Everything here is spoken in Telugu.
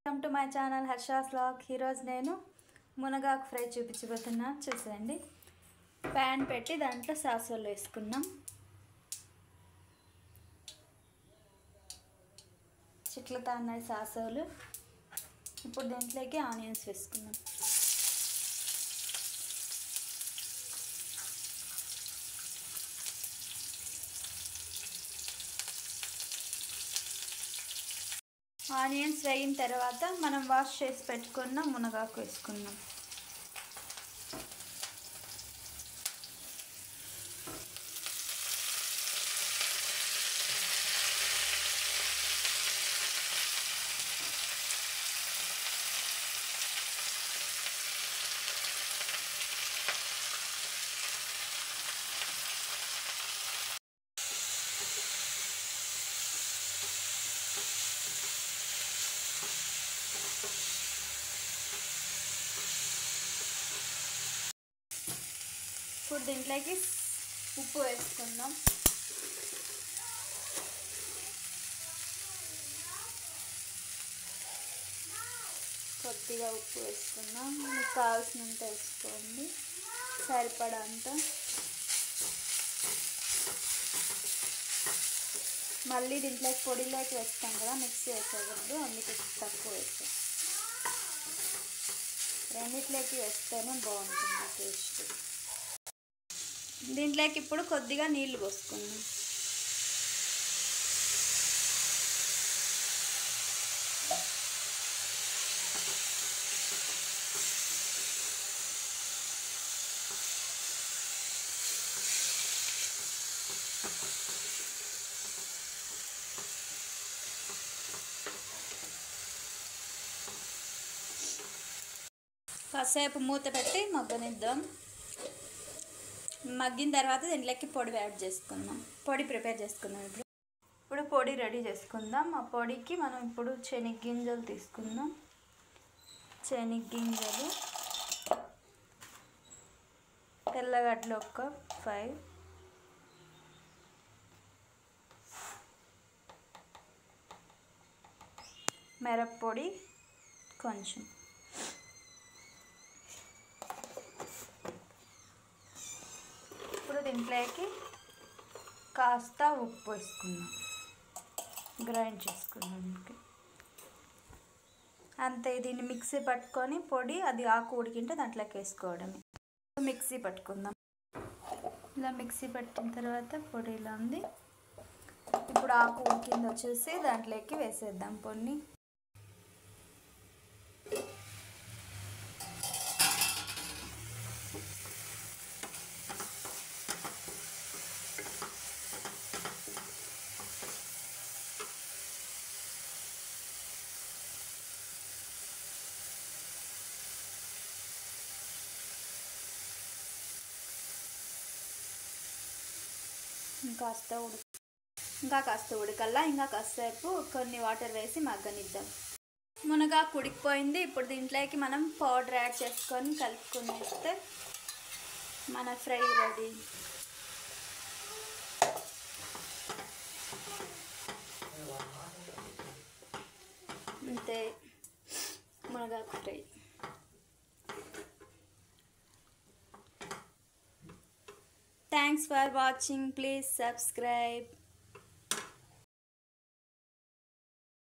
Welcome to my channel Harsha's vlog. ఈరోజు నేను మునగాకు ఫ్రై చూపించబోతున్నా. చూసేయండి. ప్యాన్ పెట్టి దాంట్లో సాసులు వేసుకున్నాం. చిట్లతో ఉన్నాయి సాసులు. ఇప్పుడు దీంట్లోకి ఆనియన్స్ వేసుకున్నాం. ఆనియన్స్ వేగిన తర్వాత మనం వాష్ చేసి పెట్టుకున్న మునగాకు వేసుకున్నాం. ఇప్పుడు దీంట్లోకి ఉప్పు వేసుకుందాం. కొద్దిగా ఉప్పు వేసుకుందాం. మీకు కావాల్సినంత వేసుకోండి, సరిపడంత. మళ్ళీ దీంట్లోకి పొడిలోకి వేస్తాం కదా, మిక్సీ వేసేటప్పుడు, అందుకే తక్కువ వేస్తాం. రెండిట్లోకి వేస్తేనే బాగుంటుంది టేస్ట్. దీంట్లోకి ఇప్పుడు కొద్దిగా నీళ్లు పోసుకుందాం. కాసేపు మూత పెట్టి మగ్గనిద్దాం. మగ్గిన తర్వాత దీంట్లోకి పొడి యాడ్ చేసుకుందాం. పొడి ప్రిపేర్ చేసుకుందాం. ఇప్పుడు పొడి రెడీ చేసుకుందాం. ఆ పొడికి మనం ఇప్పుడు శనగగింజలు తీసుకుందాం. శనగగింజలు, తెల్లగడ్డలు ఒక 5, మిరప్పొడి కొంచెం, దీంట్లోకి కాస్త ఉప్పు వేసుకుందాం. గ్రైండ్ చేసుకుందాం. అంతే. దీన్ని మిక్సీ పట్టుకొని పొడి అది ఆకు ఉడికింటే దాంట్లోకి వేసుకోవడమే. మిక్సీ పట్టుకుందాం. ఇలా మిక్సీ పట్టిన తర్వాత పొడి ఇలా ఉంది. ఇప్పుడు ఆకు ఉడికింది వచ్చేసి దాంట్లోకి వేసేద్దాం పొడిని. ఇంకా కాస్త ఉడకల్లా. ఇంకా కాసేపు కొన్ని వాటర్ వేసి మగ్గనిద్దాం. మునగాకు ఉడికిపోయింది. ఇప్పుడు దీంట్లోకి మనం పౌడర్ యాడ్ చేసుకొని కలుపుకునేస్తే మన ఫ్రై రెడీ. అంతే, మునగాకు fry. Thanks for watching. Please subscribe.